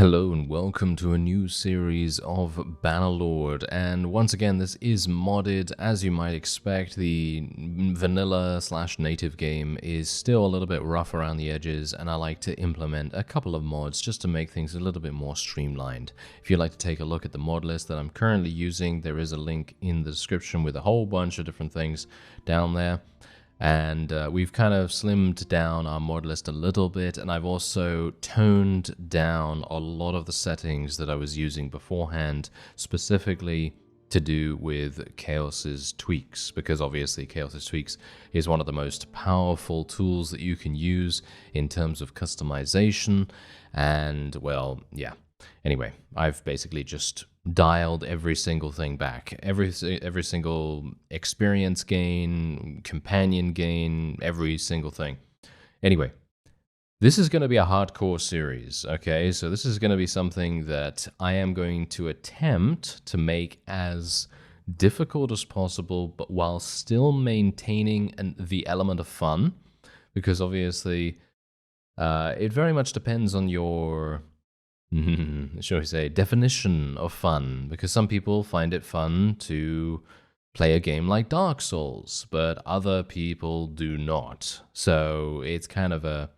Hello and welcome to a new series of Bannerlord, and once again this is modded. As you might expect, the vanilla / native game is still a little bit rough around the edges, and I like to implement a couple of mods just to make things a little bit more streamlined. If you'd like to take a look at the mod list that I'm currently using, there is a link in the description with a whole bunch of different things down there. And we've kind of slimmed down our mod list a little bit, and I've also toned down a lot of the settings that I was using beforehand, specifically to do with Chaos's tweaks, because obviously Chaos's tweaks is one of the most powerful tools that you can use in terms of customization, and well, yeah. Anyway, I've basically just dialed every single thing back. Every single experience gain, companion gain, every single thing. Anyway, this is going to be a hardcore series, okay? So this is going to be something that I am going to attempt to make as difficult as possible, but while still maintaining the element of fun, because obviously it very much depends on your shall we say, definition of fun, because some people find it fun to play a game like Dark Souls, but other people do not. So it's kind of a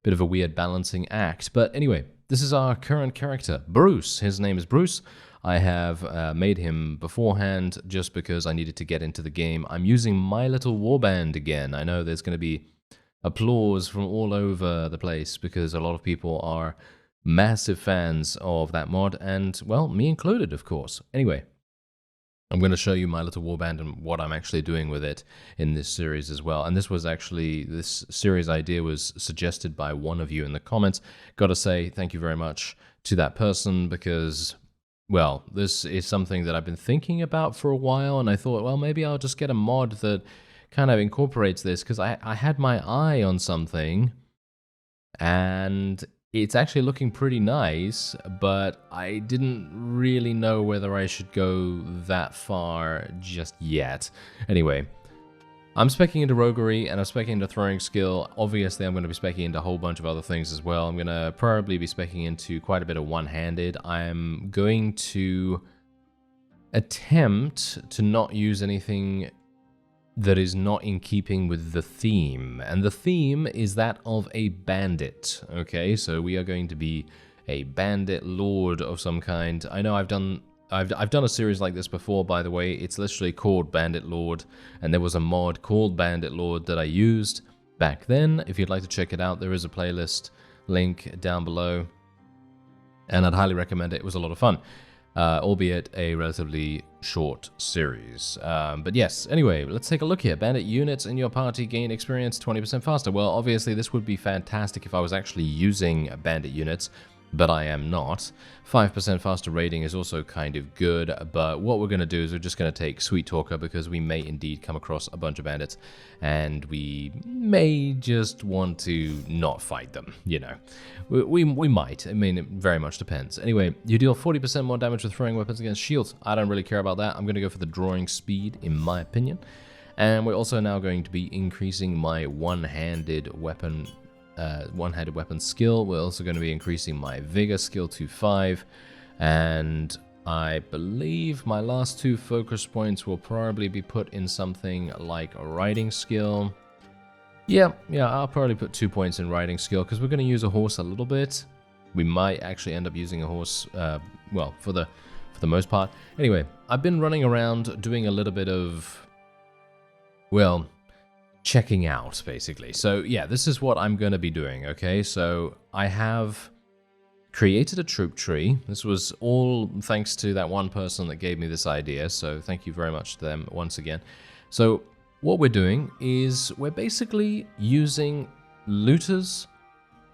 bit of a weird balancing act. But anyway, this is our current character, Bruce. His name is Bruce. I have made him beforehand just because I needed to get into the game. I'm using my little Warband again. I know there's going to be applause from all over the place because a lot of people are massive fans of that mod, and, well, me included, of course. Anyway, I'm going to show you my little warband and what I'm actually doing with it in this series as well. And this series idea was suggested by one of you in the comments. Gotta say, thank you very much to that person, because, well, this is something that I've been thinking about for a while, and I thought, well, maybe I'll just get a mod that kind of incorporates this, because I had my eye on something, and it's actually looking pretty nice, but I didn't really know whether I should go that far just yet. Anyway, I'm speccing into roguery, and I'm speccing into throwing skill. Obviously, I'm going to be speccing into a whole bunch of other things as well. I'm going to probably be speccing into quite a bit of one-handed. I'm going to attempt to not use anything that is not in keeping with the theme, and the theme is that of a bandit. Okay, so we are going to be a bandit lord of some kind. I know I've done a series like this before, by the way. It's literally called Bandit Lord, and there was a mod called Bandit Lord that I used back then. If you'd like to check it out, there is a playlist link down below, and I'd highly recommend it. It was a lot of fun. Albeit a relatively short series. But yes, anyway, let's take a look here. Bandit units in your party gain experience 20% faster. Well, obviously this would be fantastic if I was actually using bandit units, but I am not. 5% faster raiding is also kind of good, but what we're going to do is we're just going to take Sweet Talker, because we may indeed come across a bunch of bandits, and we may just want to not fight them, you know. We might. I mean, it very much depends. Anyway, you deal 40% more damage with throwing weapons against shields. I don't really care about that. I'm going to go for the drawing speed, in my opinion. And we're also now going to be increasing my one-handed weapon skill. We're also going to be increasing my vigor skill to 5, and I believe my last 2 focus points will probably be put in something like a riding skill. Yeah, I'll probably put 2 points in riding skill, because we're going to use a horse a little bit. We might actually end up using a horse, well, for the most part. Anyway, I've been running around doing a little bit of, well, checking out, basically. So yeah, this is what I'm going to be doing, okay? So I have created a troop tree. This was all thanks to that one person that gave me this idea, so thank you very much to them once again. So what we're doing is we're basically using looters,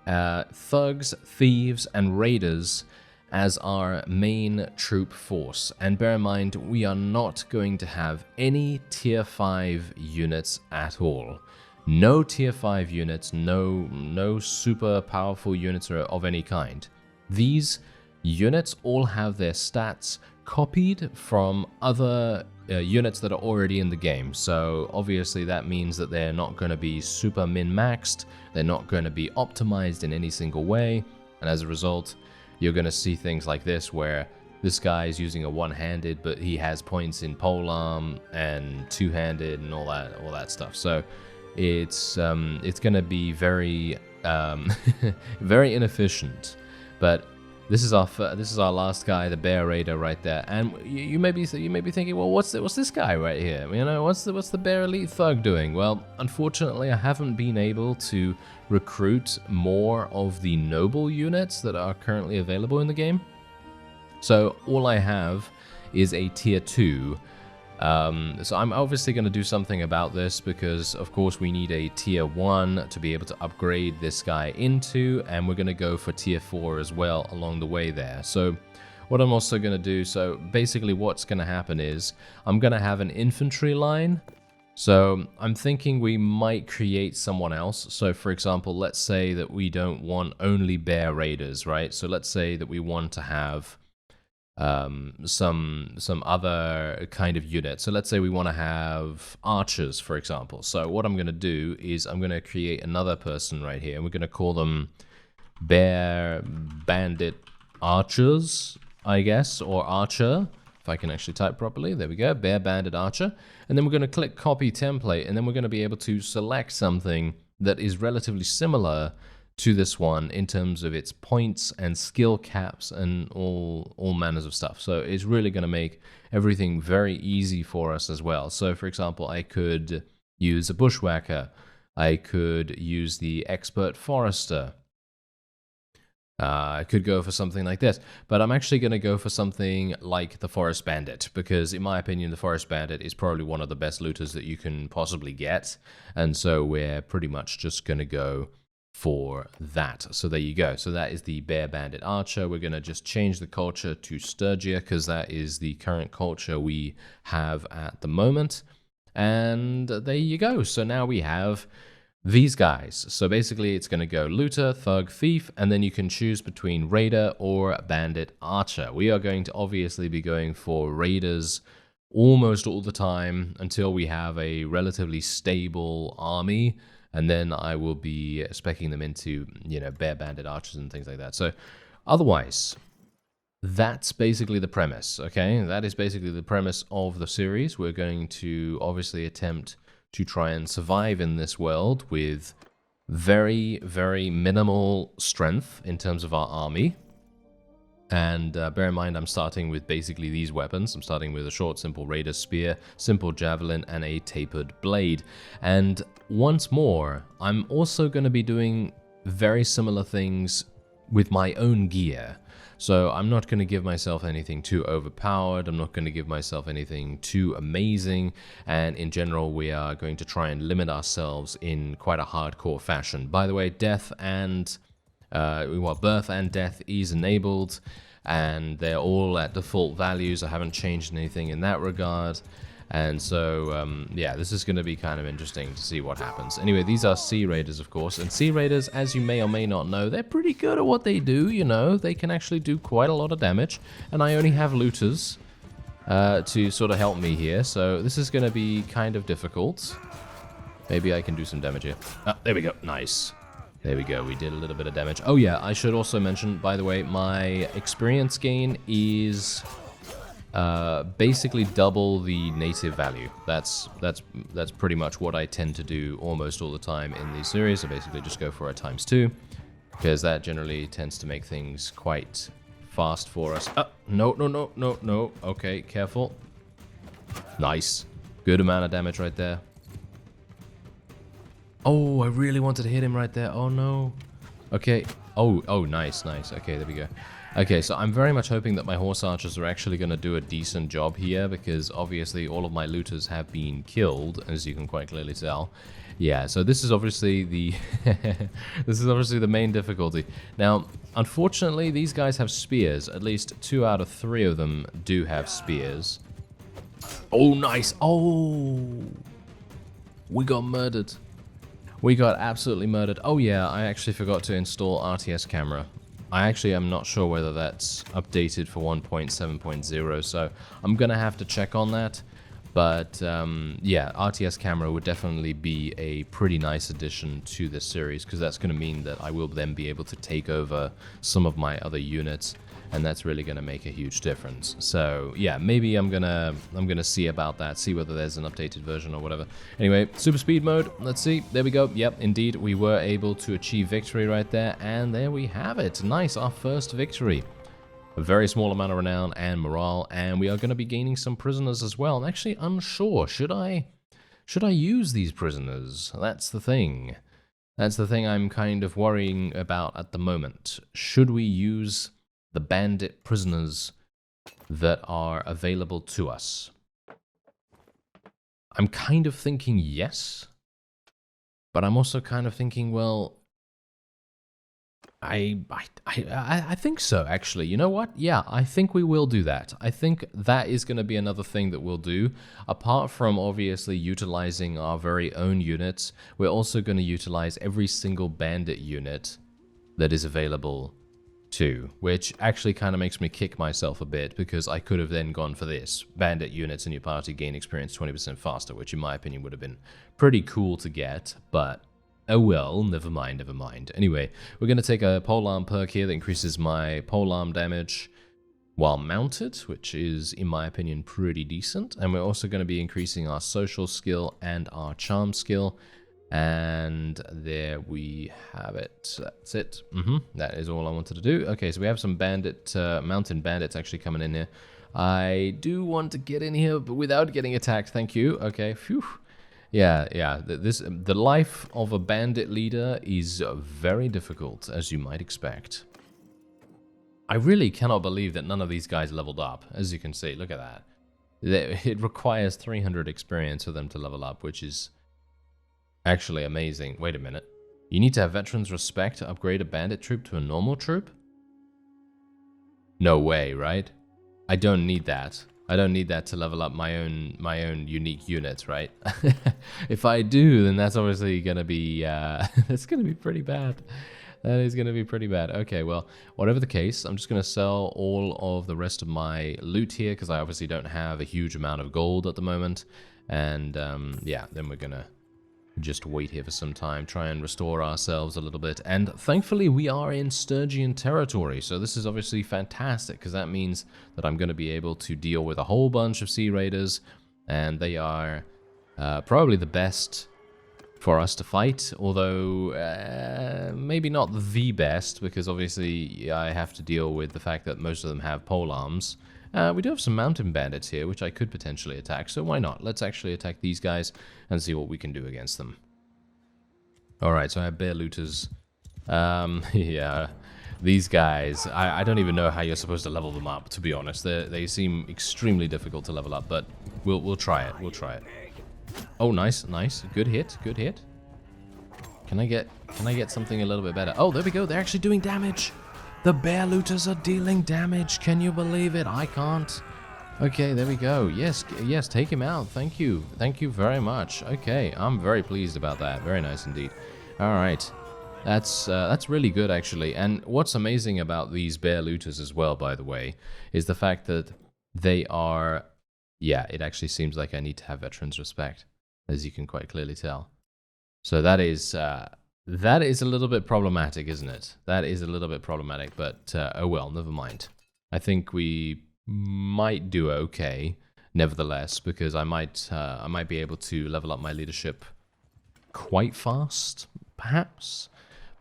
thugs, thieves, and raiders as our main troop force. And bear in mind, we are not going to have any tier 5 units at all. No tier 5 units, no super powerful units of any kind. These units all have their stats copied from other units that are already in the game. So obviously that means that they're not going to be super min-maxed, they're not going to be optimized in any single way, and as a result, you're going to see things like this where this guy is using a one-handed, but he has points in polearm and two-handed and all that stuff. So it's going to be very very inefficient. But this is our last guy, the Bear Raider right there. And you may be thinking, well, what's this guy right here? You know, what's the Bear Elite Thug doing? Well, unfortunately, I haven't been able to recruit more of the noble units that are currently available in the game. So all I have is a tier 2. So I'm obviously going to do something about this because, of course, we need a tier 1 to be able to upgrade this guy into, and we're going to go for tier 4 as well along the way there. So what I'm also going to do, so basically what's going to happen is I'm going to have an infantry line. So I'm thinking we might create someone else. So for example, let's say that we don't want only Bear Raiders, right? So let's say that we want to have some other kind of unit. So let's say we want to have archers, for example. So what I'm going to do is I'm going to create another person right here, and we're going to call them Bear Bandit Archers, I guess, or Archer, if I can actually type properly. There we go, Bear Bandit Archer. And then we're going to click copy template, and then we're going to be able to select something that is relatively similar to this one in terms of its points and skill caps and all manners of stuff. So it's really going to make everything very easy for us as well. So for example, I could use a bushwhacker. I could use the expert forester. I could go for something like this, but I'm actually going to go for something like the Forest Bandit, because in my opinion, the Forest Bandit is probably one of the best looters that you can possibly get. And so we're pretty much just going to go for that. So there you go. So that is the Bear Bandit Archer. We're going to just change the culture to Sturgia because that is the current culture we have at the moment. And there you go. So now we have these guys. So basically it's going to go Looter, Thug, Thief, and then you can choose between Raider or Bandit Archer. We are going to obviously be going for Raiders almost all the time until we have a relatively stable army. And then I will be speccing them into, you know, Bear Bandit Archers and things like that. So otherwise, that's basically the premise, okay? That is basically the premise of the series. We're going to obviously attempt to try and survive in this world with very, very minimal strength in terms of our army. And bear in mind, I'm starting with basically these weapons. I'm starting with a short, simple Raider Spear, simple Javelin, and a tapered blade. And once more, I'm also going to be doing very similar things with my own gear. So I'm not going to give myself anything too overpowered. I'm not going to give myself anything too amazing. And in general, we are going to try and limit ourselves in quite a hardcore fashion. By the way, birth and death is enabled, and they're all at default values. I haven't changed anything in that regard. And so, yeah, this is going to be kind of interesting to see what happens. Anyway, these are Sea Raiders, of course. And Sea Raiders, as you may or may not know, they're pretty good at what they do, you know. They can actually do quite a lot of damage. And I only have looters to sort of help me here. So this is going to be kind of difficult. Maybe I can do some damage here. Ah, there we go. Nice. There we go. We did a little bit of damage. Oh, yeah, I should also mention, by the way, my experience gain is basically double the native value. That's pretty much what I tend to do almost all the time in these series. So basically just go for a ×2, because that generally tends to make things quite fast for us. No. Okay, careful. Nice. Good amount of damage right there. Oh, I really wanted to hit him right there. Oh, no. Okay. Oh, nice. Okay, there we go. Okay, so I'm very much hoping that my horse archers are actually going to do a decent job here, because obviously all of my looters have been killed, as you can quite clearly tell. Yeah, so this is obviously the the main difficulty. Now, unfortunately, these guys have spears. At least 2 out of 3 of them do have spears. Oh, nice. Oh, we got murdered. We got absolutely murdered. Oh yeah, I actually forgot to install RTS camera. I actually am not sure whether that's updated for 1.7.0, so I'm gonna have to check on that. But yeah, RTS camera would definitely be a pretty nice addition to this series, because that's going to mean that I will then be able to take over some of my other units, and that's really going to make a huge difference. So yeah, maybe I'm gonna see about that, see whether there's an updated version or whatever. Anyway, super speed mode. Let's see. There we go. Yep, indeed, we were able to achieve victory right there, and there we have it. Nice, our first victory. A very small amount of renown and morale, and we are going to be gaining some prisoners as well. I'm actually unsure. Should I use these prisoners? That's the thing. That's the thing I'm kind of worrying about at the moment. Should we use the bandit prisoners that are available to us? I'm kind of thinking yes, but I'm also kind of thinking, well, I think so, actually. You know what? Yeah, I think we will do that. I think that is going to be another thing that we'll do. Apart from obviously utilizing our very own units, we're also going to utilize every single bandit unit that is available too, which actually kind of makes me kick myself a bit, because I could have then gone for this. Bandit units in your party gain experience 20% faster, which in my opinion would have been pretty cool to get, but oh well, never mind, never mind. Anyway, we're going to take a polearm perk here that increases my polearm damage while mounted, which is, in my opinion, pretty decent. And we're also going to be increasing our social skill and our charm skill. And there we have it. That's it. That is all I wanted to do. Okay, so we have some bandit, mountain bandits actually coming in here. I do want to get in here, but without getting attacked. Thank you. Okay, phew. Yeah. The life of a bandit leader is very difficult, as you might expect. I really cannot believe that none of these guys leveled up. As you can see, look at that. It requires 300 experience for them to level up, which is actually amazing. Wait a minute. You need to have veterans respect to upgrade a bandit troop to a normal troop? No way, right? I don't need that. I don't need that to level up my own unique units, right? If I do, then that's obviously gonna be that's gonna be pretty bad. That is gonna be pretty bad. Okay, well, whatever the case, I'm just gonna sell all of the rest of my loot here, because I obviously don't have a huge amount of gold at the moment. And yeah, then we're gonna just wait here for some time, try and restore ourselves a little bit. And thankfully we are in Sturgian territory, so this is obviously fantastic, because that means that I'm going to be able to deal with a whole bunch of sea raiders, and they are probably the best for us to fight, although maybe not the best, because obviously I have to deal with the fact that most of them have polearms. We do have some mountain bandits here, which I could potentially attack, so why not? Let's actually attack these guys and see what we can do against them. Alright, so I have bear looters. Yeah, these guys, I don't even know how you're supposed to level them up, to be honest. They seem extremely difficult to level up, but we'll try it, we'll try it. Oh, nice, nice. Good hit, good hit. Can I get something a little bit better? Oh, there we go, they're actually doing damage! The bear looters are dealing damage. Can you believe it? I can't. Okay, there we go. Yes, yes, take him out. Thank you. Thank you very much. Okay, I'm very pleased about that. Very nice indeed. All right. That's really good, actually. And what's amazing about these bear looters as well, by the way, is the fact that they are... Yeah, it actually seems like I need to have veterans respect, as you can quite clearly tell. So that is a little bit problematic, isn't it? That is a little bit problematic, but oh well, never mind. I think we might do okay, nevertheless, because I might be able to level up my leadership quite fast, perhaps.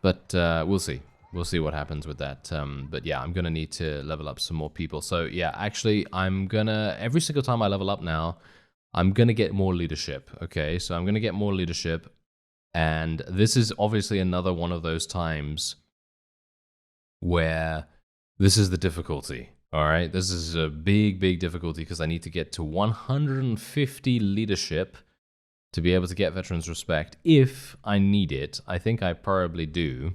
But we'll see. We'll see what happens with that. But yeah, I'm gonna need to level up some more people. So yeah, actually, I'm gonna every single time I level up now, I'm gonna get more leadership. Okay, so I'm gonna get more leadership. And this is obviously another one of those times where this is the difficulty, all right? This is a big, big difficulty, because I need to get to 150 leadership to be able to get veterans respect if I need it. I think I probably do.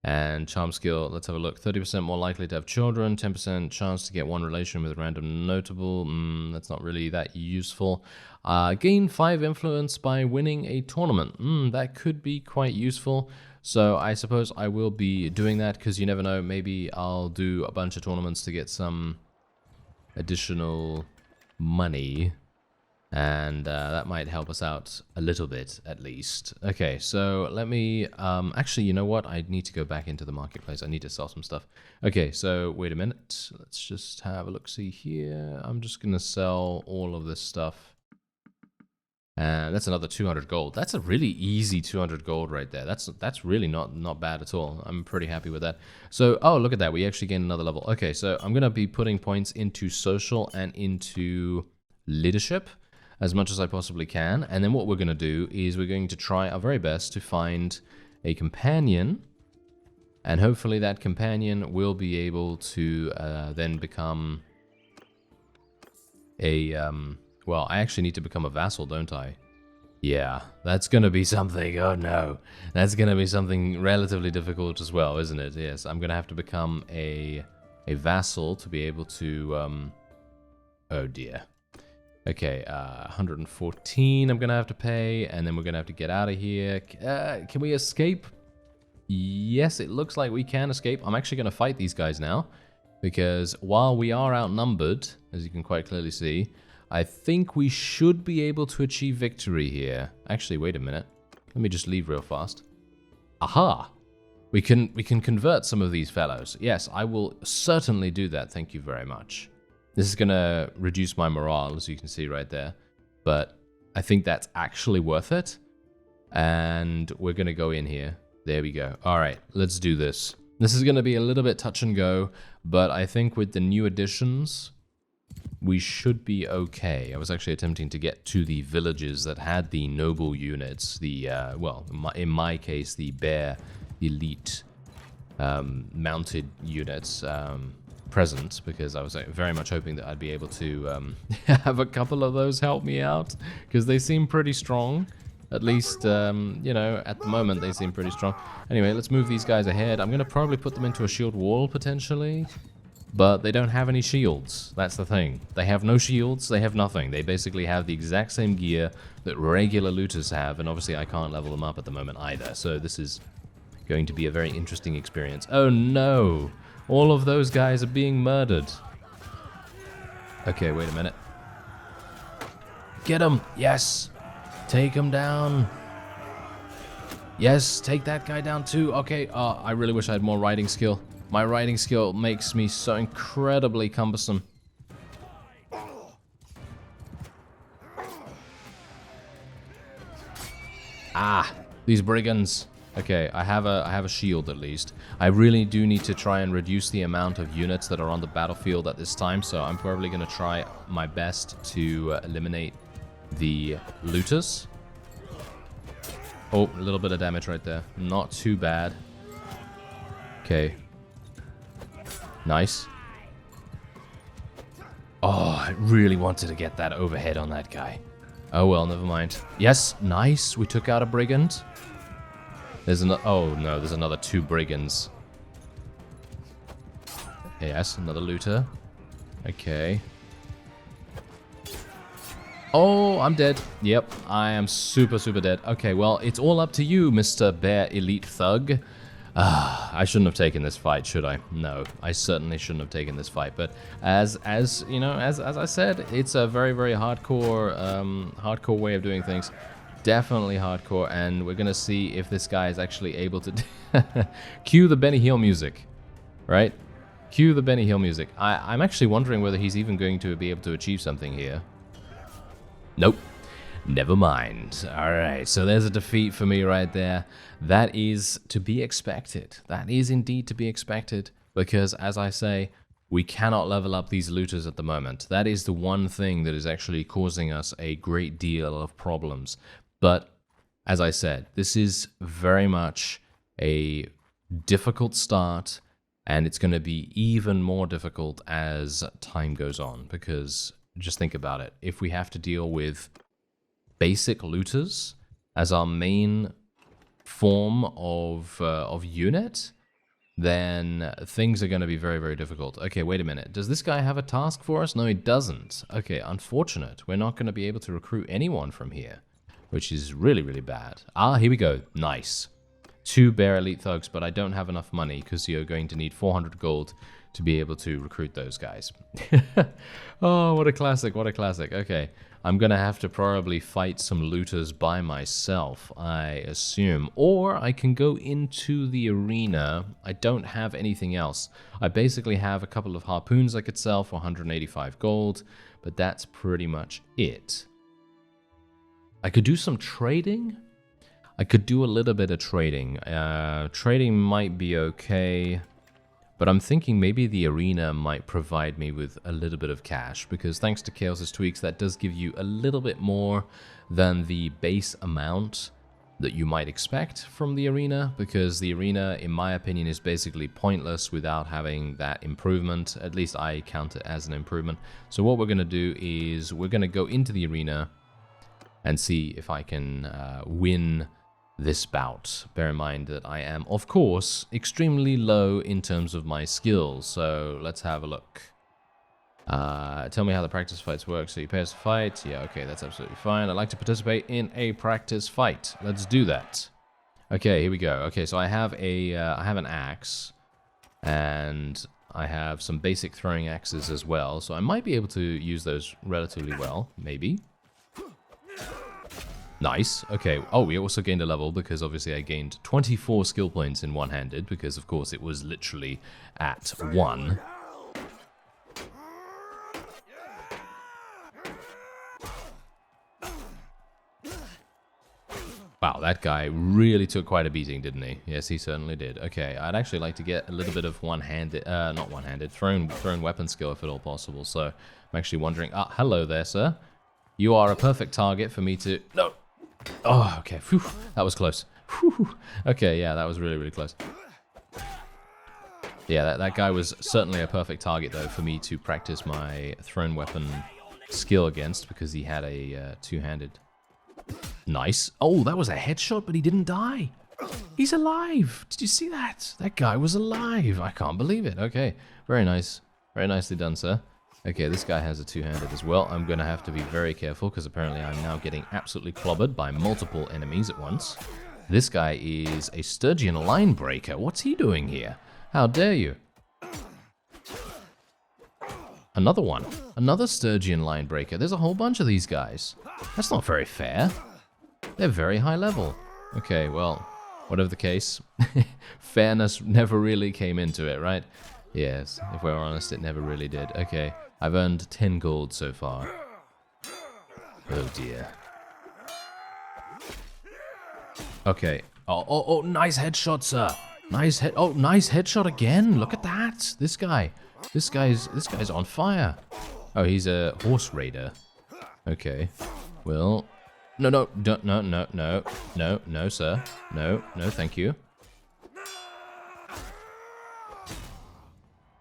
And charm skill, let's have a look. 30% more likely to have children, 10% chance to get one relation with a random notable. That's not really that useful. Gain 5 influence by winning a tournament. That could be quite useful. So I suppose I will be doing that, because you never know. Maybe I'll do a bunch of tournaments to get some additional money. And that might help us out a little bit, at least. Okay, so let me... actually, you know what? I need to go back into the marketplace. I need to sell some stuff. Okay, so wait a minute. Let's just have a look-see here. I'm just going to sell all of this stuff. And that's another 200 gold. That's a really easy 200 gold right there. That's really not bad at all. I'm pretty happy with that. So, oh, look at that. We actually gained another level. Okay, so I'm going to be putting points into social and into leadership as much as I possibly can. And then what we're going to do is we're going to try our very best to find a companion. And hopefully that companion will be able to then become a... well, I actually need to become a vassal, don't I? Yeah, that's going to be something. Oh no. That's going to be something relatively difficult as well, isn't it? Yes, I'm going to have to become a vassal to be able to... oh dear. Okay, 114 I'm going to have to pay, and then we're going to have to get out of here. Can we escape? Yes, it looks like we can escape. I'm actually going to fight these guys now, because while we are outnumbered, as you can quite clearly see, I think we should be able to achieve victory here. Actually, wait a minute. Let me just leave real fast. Aha! We can convert some of these fellows. Yes, I will certainly do that. Thank you very much. This is going to reduce my morale, as you can see right there. But I think that's actually worth it. And we're going to go in here. There we go. All right, let's do this. This is going to be a little bit touch and go, but I think with the new additions, we should be okay. I was actually attempting to get to the villages that had the noble units, the, well, in my case, the bear elite mounted units present, because I was very much hoping that I'd be able to have a couple of those help me out, because they seem pretty strong. At least, you know, at the moment they seem pretty strong. Anyway, let's move these guys ahead. I'm going to probably put them into a shield wall, potentially. But they don't have any shields. That's the thing. They have no shields. They have nothing. They basically have the exact same gear that regular looters have. And obviously I can't level them up at the moment either. So this is going to be a very interesting experience. Oh no! All of those guys are being murdered. Okay, wait a minute. Get them! Yes! Take him down! Yes, take that guy down too. Okay, I really wish I had more riding skill. My riding skill makes me so incredibly cumbersome. Ah, these brigands. Okay, I have a shield at least. I really do need to try and reduce the amount of units that are on the battlefield at this time, so I'm probably going to try my best to eliminate the looters. Oh, a little bit of damage right there. Not too bad. Okay. Nice. Oh, I really wanted to get that overhead on that guy. Oh well, never mind. Yes, nice. We took out a brigand. There's another. Oh no, there's another 2 brigands. Yes, another looter. Okay. Oh, I'm dead. Yep, I am super dead. Okay, well, it's all up to you, Mr. Bear Elite Thug. I shouldn't have taken this fight, should I? No, I certainly shouldn't have taken this fight. But as you know, as I said, it's a very hardcore, hardcore way of doing things. Definitely hardcore, and we're gonna see if this guy is actually able to cue the Benny Hill music, right? Cue the Benny Hill music. I'm actually wondering whether he's even going to be able to achieve something here. Nope. Never mind. Alright, so there's a defeat for me right there. That is to be expected. That is indeed to be expected, because, as I say, we cannot level up these looters at the moment. That is the one thing that is actually causing us a great deal of problems. But, as I said, this is very much a difficult start, and it's going to be even more difficult as time goes on, because just think about it. If we have to deal with basic looters as our main form of unit, then things are going to be very difficult. Okay, wait a minute. Does this guy have a task for us? No, he doesn't. Okay, unfortunate. We're not going to be able to recruit anyone from here, which is really bad. Ah, here we go. Nice. 2 Bear Elite Thugs, but I don't have enough money because you're going to need 400 gold to be able to recruit those guys. Oh, what a classic, what a classic. Okay, I'm gonna have to probably fight some looters by myself, I assume. Or I can go into the arena. I don't have anything else. I basically have a couple of harpoons I could sell for 185 gold, but that's pretty much it. I could do some trading. I could do a little bit of trading. Trading might be okay. But I'm thinking maybe the arena might provide me with a little bit of cash, because thanks to Chaos's tweaks, that does give you a little bit more than the base amount that you might expect from the arena, because the arena, in my opinion, is basically pointless without having that improvement. At least I count it as an improvement. So what we're going to do is we're going to go into the arena and see if I can win this bout. Bear in mind that I am, of course, extremely low in terms of my skills, so let's have a look. Tell me how the practice fights work. So you pay us to fight? Yeah, okay, that's absolutely fine. I'd like to participate in a practice fight. Let's do that. Okay, here we go. Okay, so I have an axe, and I have some basic throwing axes as well, so I might be able to use those relatively well, maybe. Nice. Okay. Oh, we also gained a level because obviously I gained 24 skill points in one-handed because, of course, it was literally at 1. Wow, that guy really took quite a beating, didn't he? Yes, he certainly did. Okay, I'd actually like to get a little bit of one-handed, not one-handed, thrown weapon skill if at all possible. So I'm actually wondering, hello there, sir. You are a perfect target for me to... No! Oh, okay. Whew, that was close. Whew. Okay, yeah, that was really, really close. Yeah, that guy was certainly a perfect target, though, for me to practice my thrown weapon skill against, because he had a two-handed. Nice. Oh, that was a headshot, but he didn't die. He's alive. Did you see that? That guy was alive. I can't believe it. Okay, very nice. Very nicely done, sir. Okay, this guy has a two-handed as well. I'm going to have to be very careful because apparently I'm now getting absolutely clobbered by multiple enemies at once. This guy is a Sturgeon line breaker. What's he doing here? How dare you? Another one. Another Sturgeon line breaker. There's a whole bunch of these guys. That's not very fair. They're very high level. Okay, well, whatever the case, fairness never really came into it, right? Yes, if we're honest, it never really did. Okay, I've earned 10 gold so far. Oh dear. Okay. Oh, nice headshot, sir. Nice headshot again. Look at that. This guy's on fire. Oh, he's a horse raider. Okay. Well, no, sir. No, thank you.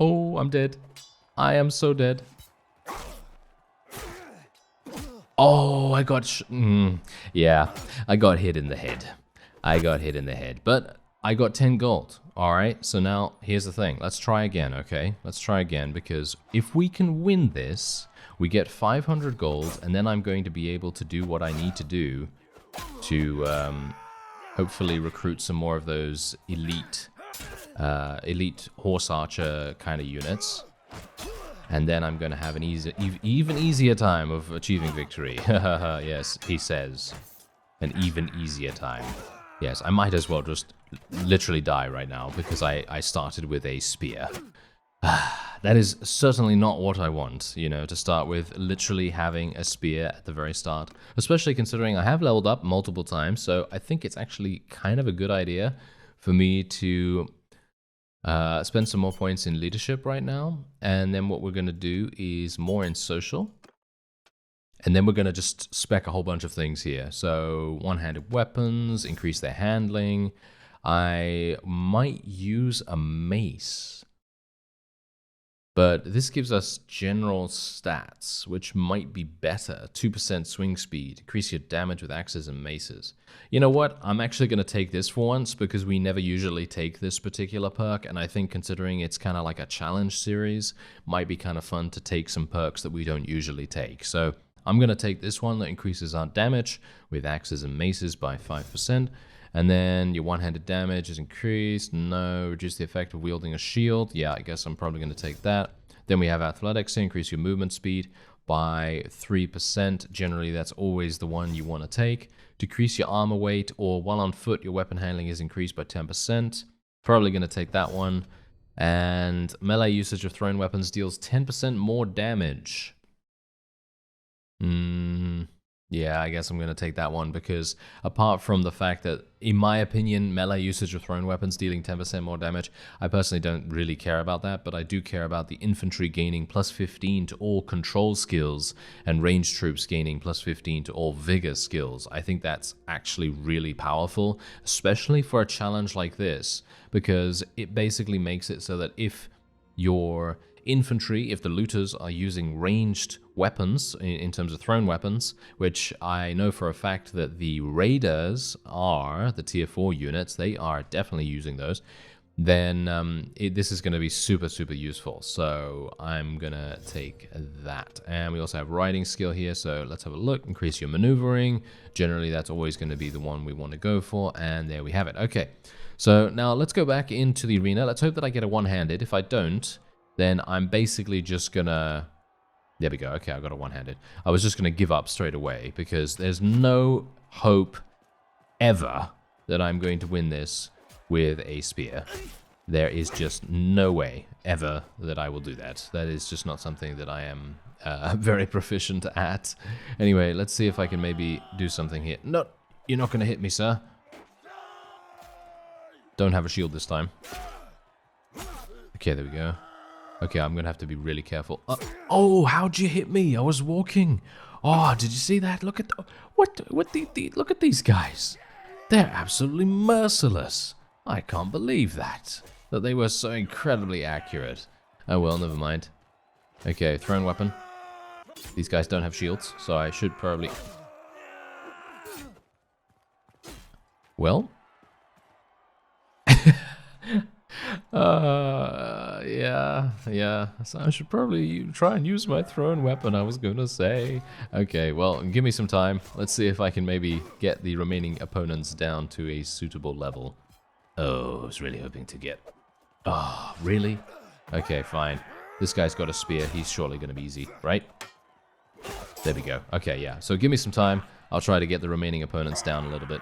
Oh, I'm dead. I am so dead. Oh, I got... yeah, I got hit in the head. But I got 10 gold. Alright, so now, here's the thing. Let's try again, okay? Let's try again, because if we can win this, we get 500 gold, and then I'm going to be able to do what I need to do to hopefully recruit some more of those elite horse archer kind of units. And then I'm going to have an even easier time of achieving victory. Yes, he says. An even easier time. Yes, I might as well just literally die right now because I started with a spear. That is certainly not what I want, you know, to start with literally having a spear at the very start. Especially considering I have leveled up multiple times, so I think it's actually kind of a good idea for me to spend some more points in leadership right now. And then what we're going to do is more in social. And then we're going to just spec a whole bunch of things here. So one-handed weapons, increase their handling. I might use a mace. But this gives us general stats, which might be better. 2% swing speed, increase your damage with axes and maces. You know what? I'm actually going to take this for once because we never usually take this particular perk. And I think considering it's kind of like a challenge series, might be kind of fun to take some perks that we don't usually take. So I'm going to take this one that increases our damage with axes and maces by 5%. And then your one-handed damage is increased. No. Reduce the effect of wielding a shield. Yeah, I guess I'm probably going to take that. Then we have athletics. Increase your movement speed by 3%. Generally, that's always the one you want to take. Decrease your armor weight, or while on foot, your weapon handling is increased by 10%. Probably going to take that one. And melee usage of thrown weapons deals 10% more damage. Yeah, I guess I'm going to take that one, because apart from the fact that, in my opinion, melee usage of thrown weapons dealing 10% more damage, I personally don't really care about that, but I do care about the infantry gaining plus 15 to all control skills and ranged troops gaining plus 15 to all vigor skills. I think that's actually really powerful, especially for a challenge like this, because it basically makes it so that if your infantry, if the looters are using ranged weapons in terms of thrown weapons, which I know for a fact that the raiders are, the tier 4 units, they are definitely using those, then this is going to be super, super useful. So I'm going to take that. And we also have riding skill here, so let's have a look. Increase your maneuvering. Generally, that's always going to be the one we want to go for, and there we have it. Okay, so now let's go back into the arena. Let's hope that I get a one-handed. If I don't, then I'm basically just gonna... There we go. Okay, I got a one-handed. I was just gonna give up straight away, because there's no hope ever that I'm going to win this with a spear. There is just no way ever that I will do that. That is just not something that I am very proficient at. Anyway, let's see if I can maybe do something here. No, you're not gonna hit me, sir. Don't have a shield this time. Okay, there we go. Okay, I'm gonna have to be really careful. Oh, how'd you hit me? I was walking. Oh, did you see that? Look at look at these guys. They're absolutely merciless. I can't believe that they were so incredibly accurate. Oh well, never mind. Okay, thrown weapon. These guys don't have shields, so I should probably... Well. Yeah. So I should probably try and use my thrown weapon, I was gonna say. Okay, well, give me some time. Let's see if I can maybe get the remaining opponents down to a suitable level. Oh, I was really hoping to get... Oh, really? Okay, fine. This guy's got a spear. He's surely gonna be easy, right? There we go. Okay, yeah. So give me some time. I'll try to get the remaining opponents down a little bit.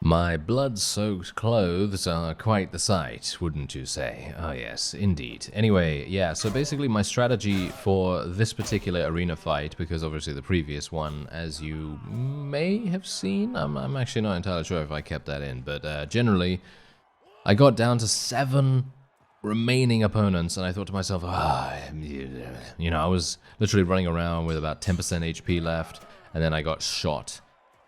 My blood-soaked clothes are quite the sight, wouldn't you say? Oh yes, indeed. Anyway, yeah, so basically my strategy for this particular arena fight, because obviously the previous one, as you may have seen, I'm actually not entirely sure if I kept that in, but generally, I got down to 7 remaining opponents, and I thought to myself, you know, I was literally running around with about 10% HP left, and then I got shot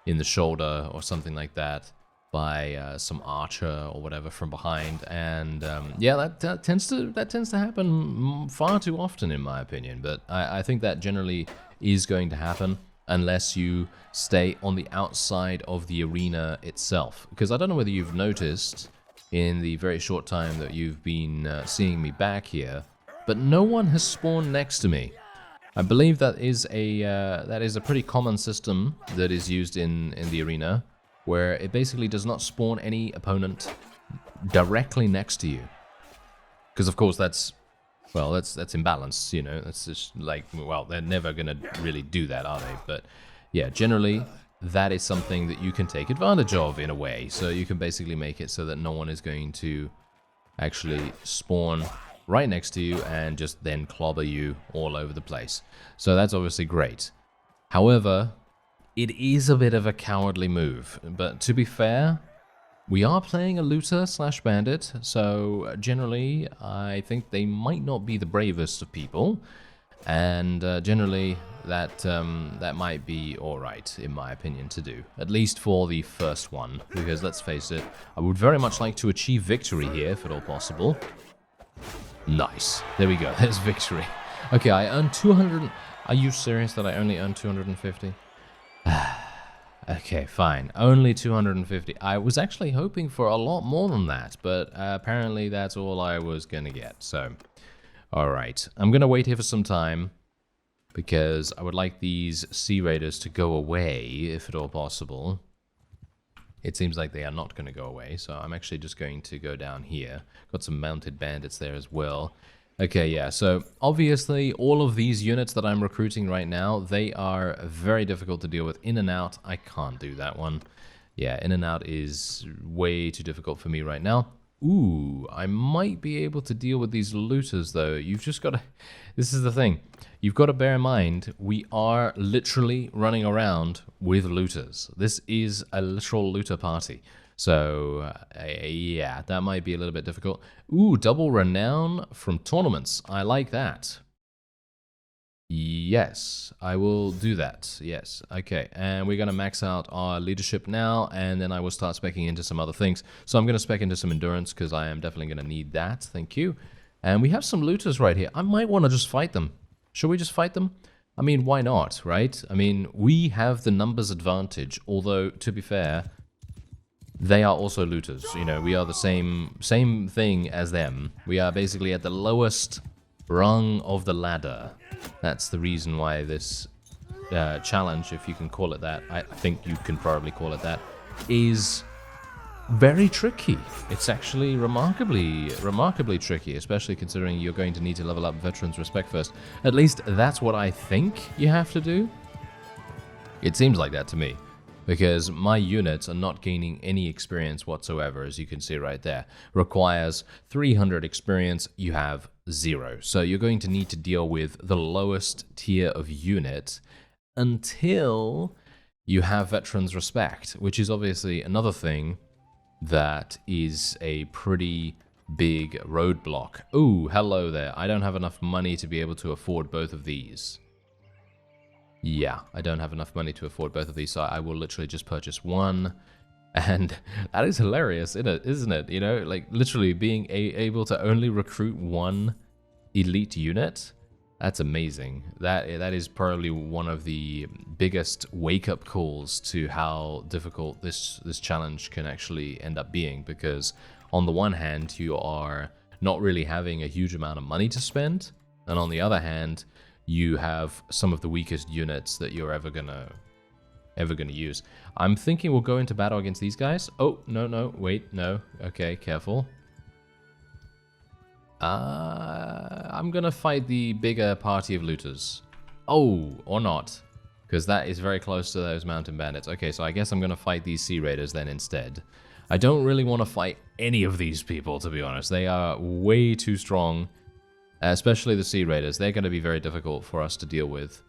in the shoulder or something like that by some archer or whatever from behind, and yeah, that tends to happen far too often in my opinion. But I think that generally is going to happen unless you stay on the outside of the arena itself. Because I don't know whether you've noticed in the very short time that you've been seeing me back here, but no one has spawned next to me. I believe that is a pretty common system that is used in the arena, where it basically does not spawn any opponent directly next to you. Because of course that's imbalanced, you know. That's just like, well, they're never gonna really do that, are they? But yeah, generally that is something that you can take advantage of in a way. So you can basically make it so that no one is going to actually spawn right next to you and just then clobber you all over the place. So that's obviously great. However, it is a bit of a cowardly move, but to be fair, we are playing a looter slash bandit, so generally I think they might not be the bravest of people, and generally that might be alright, in my opinion, to do. At least for the first one, because let's face it, I would very much like to achieve victory here, if at all possible. Nice. There we go, there's victory. Okay, I earned 200... Are you serious that I only earned 250? Okay, fine. Only 250. I was actually hoping for a lot more than that, but apparently that's all I was gonna get, so... Alright, I'm gonna wait here for some time, because I would like these Sea Raiders to go away, if at all possible. It seems like they are not gonna go away, so I'm actually just going to go down here. Got some mounted bandits there as well. Okay, yeah, so obviously all of these units that I'm recruiting right now, they are very difficult to deal with. In and out, I can't do that one. Yeah, in and out is way too difficult for me right now. Ooh, I might be able to deal with these looters though. You've just got to... This is the thing. You've got to bear in mind, we are literally running around with looters. This is a literal looter party. So, yeah, that might be a little bit difficult. Ooh, double renown from tournaments. I like that. Yes, I will do that. Yes, okay. And we're going to max out our leadership now, and then I will start speccing into some other things. So I'm going to spec into some endurance, because I am definitely going to need that. Thank you. And we have some looters right here. I might want to just fight them. Should we just fight them? I mean, why not, right? I mean, we have the numbers advantage, although, to be fair... They are also looters, you know, we are the same thing as them. We are basically at the lowest rung of the ladder. That's the reason why this challenge, if you can call it that, I think you can probably call it that, is very tricky. It's actually remarkably tricky, especially considering you're going to need to level up Veterans Respect first. At least that's what I think you have to do. It seems like that to me. Because my units are not gaining any experience whatsoever, as you can see right there. Requires 300 experience, you have 0. So you're going to need to deal with the lowest tier of unit until you have Veterans Respect, which is obviously another thing that is a pretty big roadblock. Ooh, hello there. I don't have enough money to be able to afford both of these. Yeah, I don't have enough money to afford both of these, so I will literally just purchase one. And that is hilarious, isn't it? You know, like literally being able to only recruit one elite unit. That's amazing. That is probably one of the biggest wake-up calls to how difficult this challenge can actually end up being. Because on the one hand, you are not really having a huge amount of money to spend, and on the other hand, you have some of the weakest units that you're ever gonna use. I'm thinking we'll go into battle against these guys. Oh, no, wait, no. Okay, careful. I'm gonna fight the bigger party of looters. Oh, or not. Because that is very close to those mountain bandits. Okay, so I guess I'm gonna fight these Sea Raiders then instead. I don't really want to fight any of these people, to be honest. They are way too strong. Especially the Sea Raiders, they're going to be very difficult for us to deal with.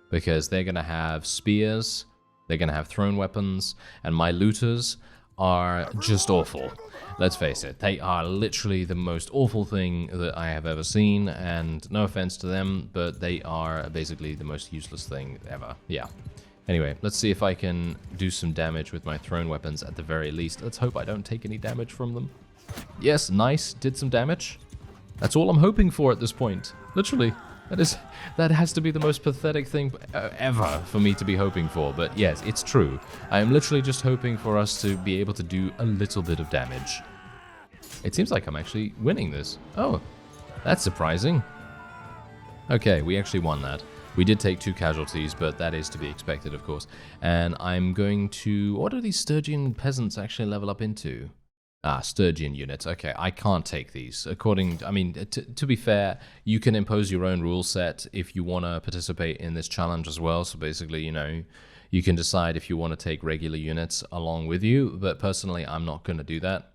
Because they're going to have spears, they're going to have thrown weapons, and my looters are just awful. Let's face it, they are literally the most awful thing that I have ever seen, and no offense to them, but they are basically the most useless thing ever. Yeah. Anyway, let's see if I can do some damage with my thrown weapons at the very least. Let's hope I don't take any damage from them. Yes, nice, did some damage. That's all I'm hoping for at this point. Literally. That has to be the most pathetic thing ever for me to be hoping for. But yes, it's true. I am literally just hoping for us to be able to do a little bit of damage. It seems like I'm actually winning this. Oh, that's surprising. Okay, we actually won that. We did take 2 casualties, but that is to be expected, of course. And I'm going to... What do these Sturgeon peasants actually level up into? Sturgeon units. Okay, I can't take these. To be fair, you can impose your own rule set if you want to participate in this challenge as well. So basically, you know, you can decide if you want to take regular units along with you. But personally, I'm not going to do that.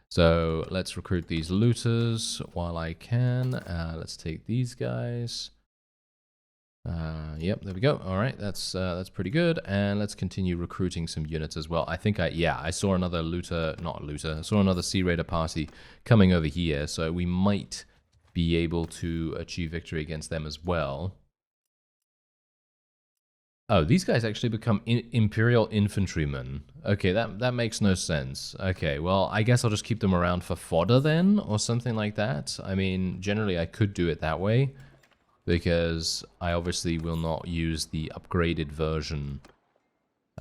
So let's recruit these looters while I can. Let's take these guys. Yep, there we go. All right, that's pretty good. And let's continue recruiting some units as well. I think I saw another I saw another Sea Raider party coming over here, so we might be able to achieve victory against them as well. Oh, these guys actually become Imperial Infantrymen. Okay, that makes no sense. Okay, well, I guess I'll just keep them around for fodder then, or something like that. I mean, generally I could do it that way, because I obviously will not use the upgraded version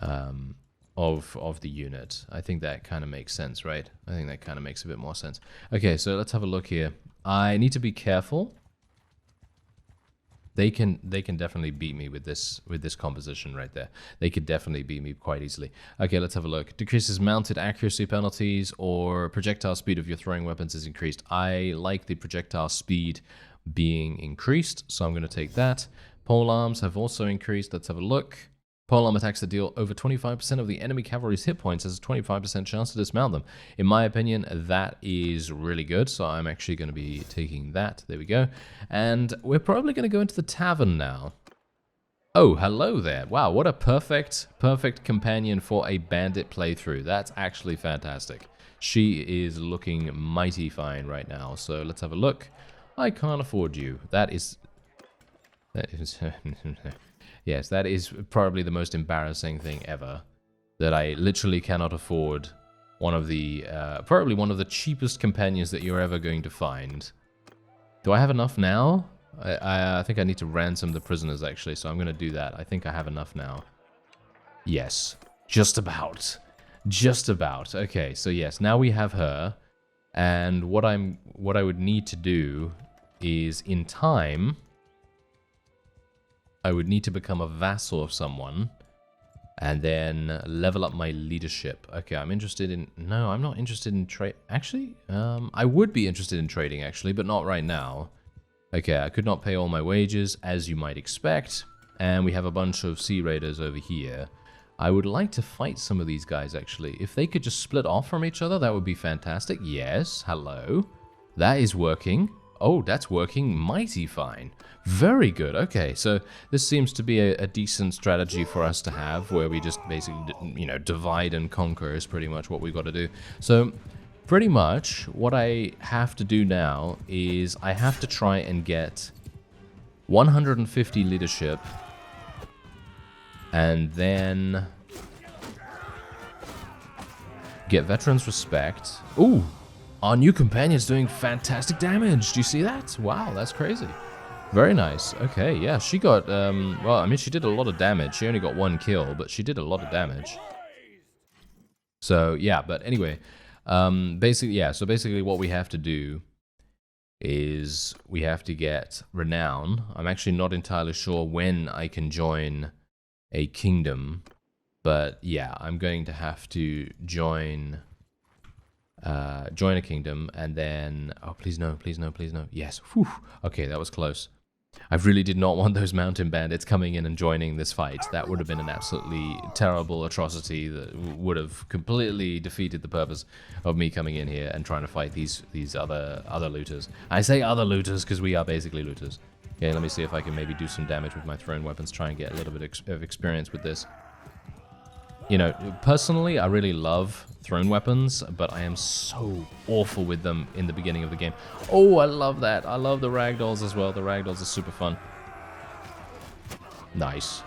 of the unit. I think that kind of makes sense, right? I think that kind of makes a bit more sense. Okay, so let's have a look here. I need to be careful. They can definitely beat me with this composition right there. They could definitely beat me quite easily. Okay, let's have a look. Decreases mounted accuracy penalties, or projectile speed of your throwing weapons is increased. I like the projectile speed being increased, so I'm going to take that. Pole arms have also increased. Let's have a look. Polearm attacks that deal over 25% of the enemy cavalry's hit points has a 25% chance to dismount them. In my opinion, that is really good, so I'm actually going to be taking that. There we go. And we're probably going to go into the tavern now. Oh, hello there. Wow, what a perfect companion for a bandit playthrough. That's actually fantastic. She is looking mighty fine right now, so let's have a look. I can't afford you. That is yes, that is probably the most embarrassing thing ever. That I literally cannot afford one of the, probably one of the cheapest companions that you're ever going to find. Do I have enough now? I think I need to ransom the prisoners, actually, so I'm going to do that. I think I have enough now. Yes, just about. Just about. Okay, so yes, now we have her. And what I would need to do is, in time, I would need to become a vassal of someone and then level up my leadership. Okay, I'm interested in... No, I'm not interested in trade... Actually, I would be interested in trading, actually, but not right now. Okay, I could not pay all my wages, as you might expect. And we have a bunch of Sea Raiders over here. I would like to fight some of these guys, actually. If they could just split off from each other, that would be fantastic. Yes, hello. That is working. Oh, that's working mighty fine. Very good. Okay, so this seems to be a decent strategy for us to have, where we just basically, you know, divide and conquer is pretty much what we've got to do. So, pretty much what I have to do now is I have to try and get 150 leadership, and then get veterans respect. Ooh! Our new companion's doing fantastic damage. Do you see that? Wow, that's crazy. Very nice. Okay, yeah, she got, well, I mean, she did a lot of damage. She only got 1 kill, but she did a lot of damage. So, yeah, but anyway, basically, yeah, so basically what we have to do is we have to get renown. I'm actually not entirely sure when I can join a kingdom, but yeah, I'm going to have to join a kingdom, and then... Oh, please no, please no, please no. Yes. Whew. Okay, that was close. I really did not want those mountain bandits coming in and joining this fight. That would have been an absolutely terrible atrocity that would have completely defeated the purpose of me coming in here and trying to fight these other looters. I say other looters because we are basically looters. Okay, let me see if I can maybe do some damage with my thrown weapons, try and get a little bit of experience with this. You know, personally, I really love thrown weapons, but I am so awful with them in the beginning of the game. Oh, I love that. I love the ragdolls as well. The ragdolls are super fun. Nice.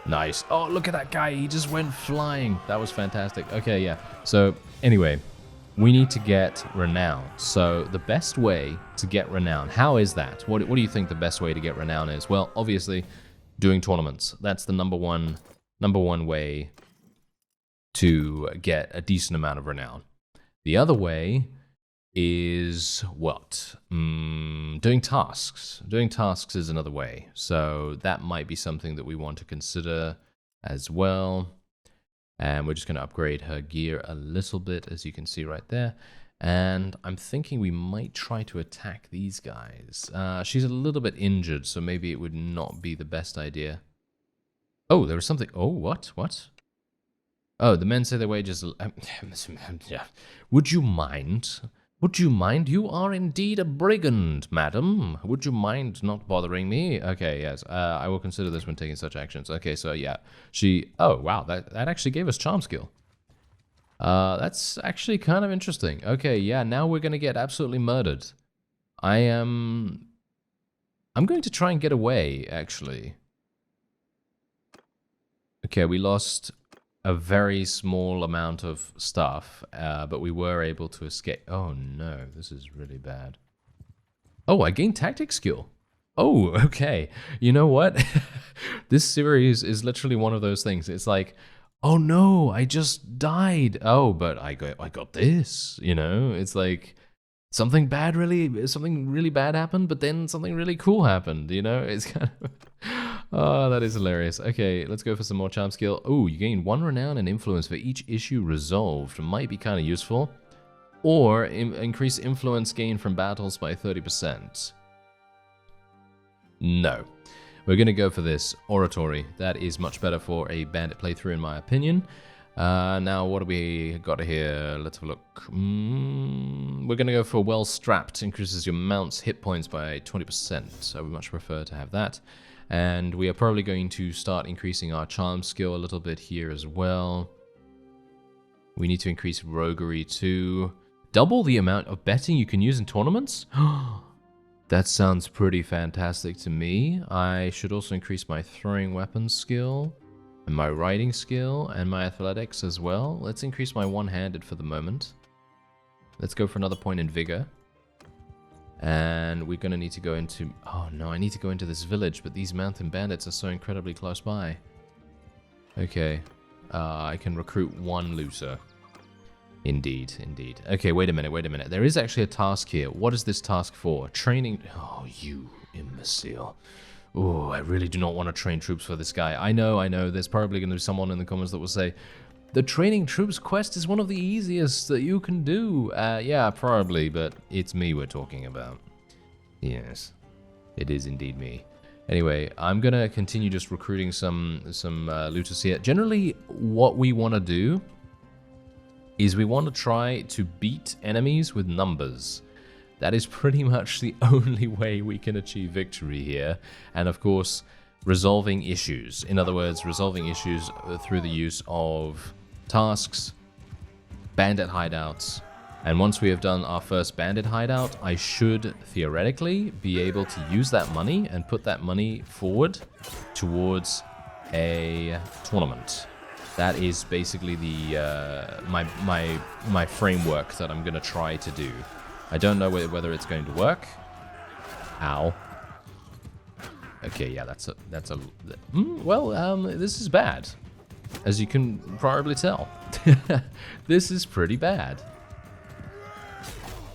Nice. Oh, look at that guy. He just went flying. That was fantastic. Okay, yeah. So, anyway, we need to get renown. So, the best way to get renown, how is that? What do you think the best way to get renown is? Well, obviously, doing tournaments. That's the number one way to get a decent amount of renown. The other way is what? Doing tasks. Doing tasks is another way. So that might be something that we want to consider as well. And we're just going to upgrade her gear a little bit, as you can see right there. And I'm thinking we might try to attack these guys. She's a little bit injured, so maybe it would not be the best idea. Oh, there was something. Oh, what? What? Oh, the men say their wages... yeah. Would you mind? Would you mind? You are indeed a brigand, madam. Would you mind not bothering me? Okay, yes. I will consider this when taking such actions. Okay, so yeah. She... Oh, wow. That actually gave us charm skill. That's actually kind of interesting. Okay, yeah. Now we're going to get absolutely murdered. I'm going to try and get away, actually. Okay, we lost a very small amount of stuff, but we were able to escape. Oh no, this is really bad. Oh, I gained tactic skill. Oh, okay. You know what? This series is literally one of those things. It's like, oh no, I just died. Oh, but I got this, you know? It's like something really bad happened, but then something really cool happened, you know? It's kind of... Oh, that is hilarious. Okay, let's go for some more charm skill. Oh, you gain 1 renown and influence for each issue resolved. Might be kind of useful. Or increase influence gain from battles by 30%. No. We're going to go for this. Oratory. That is much better for a bandit playthrough in my opinion. Now, what do we got here? Let's have a look. We're going to go for well-strapped. Increases your mount's hit points by 20%. I would much prefer to have that. And we are probably going to start increasing our charm skill a little bit here as well. We need to increase roguery too. Double the amount of betting you can use in tournaments? That sounds pretty fantastic to me. I should also increase my throwing weapons skill, and my riding skill, and my athletics as well. Let's increase my one-handed for the moment. Let's go for another point in vigor. And we're going to need to go into... Oh no, I need to go into this village, but these mountain bandits are so incredibly close by. Okay, I can recruit 1 looter. Indeed, indeed. Okay, wait a minute. There is actually a task here. What is this task for? Training... Oh, you imbecile. Oh, I really do not want to train troops for this guy. I know. There's probably going to be someone in the comments that will say, the training troops quest is one of the easiest that you can do. Yeah, probably, but it's me we're talking about. Yes, it is indeed me. Anyway, I'm going to continue just recruiting some looters here. Generally, what we want to do is we want to try to beat enemies with numbers. That is pretty much the only way we can achieve victory here. And of course, resolving issues. In other words, resolving issues through the use of tasks, bandit hideouts, and once we have done our first bandit hideout, I should theoretically be able to use that money and put that money forward towards a tournament. That is basically the my framework that I'm gonna try to do. I don't know whether it's going to work. Ow. Okay, yeah, that's a this is bad. As you can probably tell. This is pretty bad.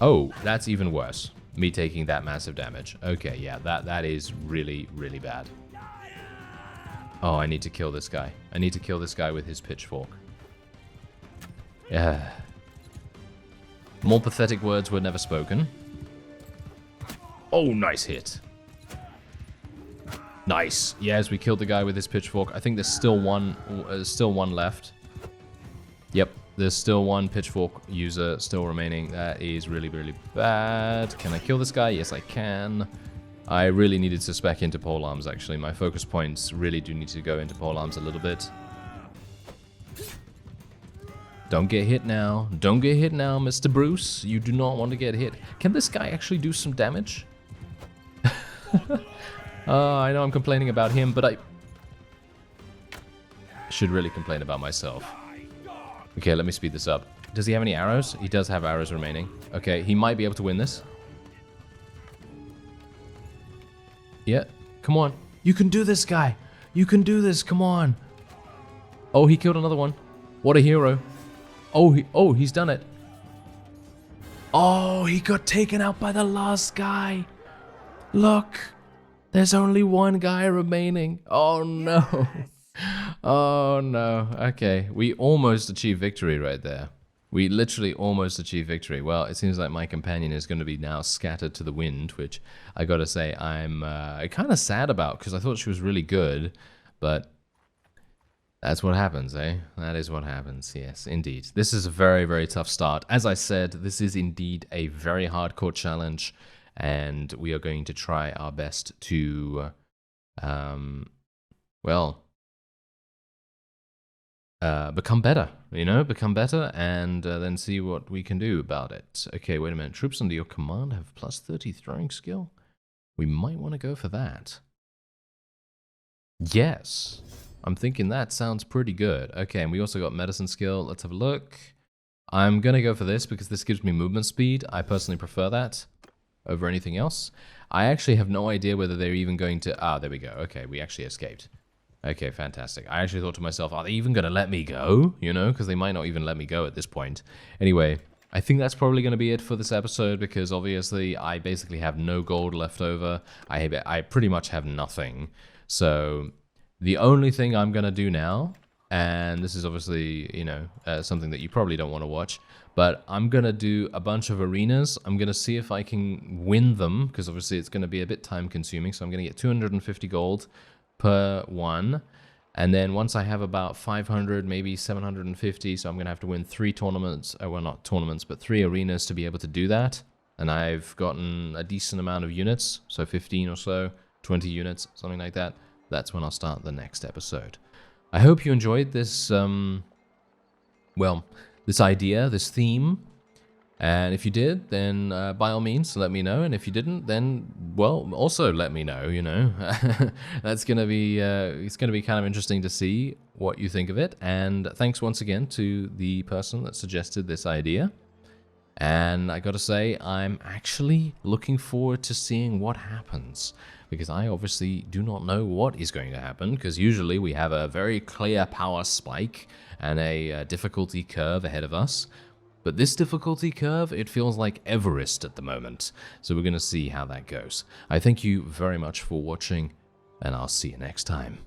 Oh, that's even worse. Me taking that massive damage. Okay, yeah, that is really, really bad. Oh, I need to kill this guy. I need to kill this guy with his pitchfork. Yeah. More pathetic words were never spoken. Oh, nice hit. Nice. Yes, we killed the guy with his pitchfork. I think there's still one left. Yep, there's still 1 pitchfork user still remaining. That is really, really bad. Can I kill this guy? Yes, I can. I really needed to spec into polearms, actually. My focus points really do need to go into polearms a little bit. Don't get hit now. Don't get hit now, Mr. Bruce. You do not want to get hit. Can this guy actually do some damage? I know I'm complaining about him, but I should really complain about myself. Okay, let me speed this up. Does he have any arrows? He does have arrows remaining. Okay, he might be able to win this. Yeah, come on. You can do this, guy. You can do this, come on. Oh, he killed another one. What a hero. Oh, he's done it. Oh, he got taken out by the last guy. Look. There's only 1 guy remaining. Oh no. Oh no. Okay, we almost achieved victory right there. We literally almost achieved victory. Well, it seems like my companion is going to be now scattered to the wind, which I gotta say I'm kind of sad about because I thought she was really good, but That's what happens, eh? That is what happens, yes, indeed. This is a very, very tough start. As I said, this is indeed a very hardcore challenge, and we are going to try our best to, well, become better, become better, and then see what we can do about it. Okay, wait a minute. Troops under your command have plus 30 throwing skill? We might want to go for that. Yes. I'm thinking that sounds pretty good. Okay, and we also got medicine skill. Let's have a look. I'm going to go for this because this gives me movement speed. I personally prefer that over anything else. I actually have no idea whether they're even going to... Ah, there we go. Okay, we actually escaped. Okay, fantastic. I actually thought to myself, are they even going to let me go? Because they might not even let me go at this point. Anyway, I think that's probably going to be it for this episode because obviously I basically have no gold left over. I pretty much have nothing. So... the only thing I'm going to do now, and this is obviously, something that you probably don't want to watch, but I'm going to do a bunch of arenas. I'm going to see if I can win them, because obviously it's going to be a bit time consuming, so I'm going to get 250 gold per one, and then once I have about 500, maybe 750, so I'm going to have to win 3 tournaments, well not tournaments, but 3 arenas to be able to do that, and I've gotten a decent amount of units, so 15 or so, 20 units, something like that. That's when I'll start the next episode. I hope you enjoyed this, this idea, this theme. And if you did, then by all means, let me know. And if you didn't, then, well, also let me know, That's going to be, it's going to be kind of interesting to see what you think of it. And thanks once again to the person that suggested this idea. And I gotta say, I'm actually looking forward to seeing what happens, because I obviously do not know what is going to happen, because usually we have a very clear power spike and a difficulty curve ahead of us. But this difficulty curve, it feels like Everest at the moment, so we're gonna see how that goes. I thank you very much for watching, and I'll see you next time.